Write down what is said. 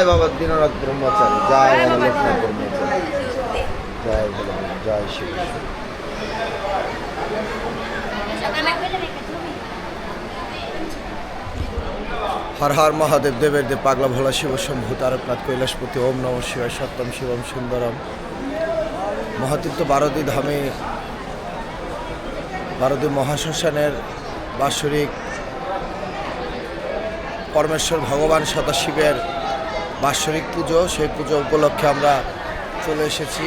জয় বাবা দীননাথ ব্রহ্মচারী, জয় বাবা লোকনাথ ব্রহ্মচারী, জয় বাবা, জয় শিব। হর হর মহাদেব, দেবের দেব, পাগলা ভোলা শিব শম্ভু তারকনাথ কৈলাসপতি, ওম নম শিবায়, সত্যম শিবম সুন্দরম। মহাতীর্থ বারদী ধামে বারদী মহাশ্মশানের বাৎসরিক পরমেশ্বর ভগবান সদাশিবের বাৎসরিক পুজো, সেই পুজো উপলক্ষে আমরা চলে এসেছি।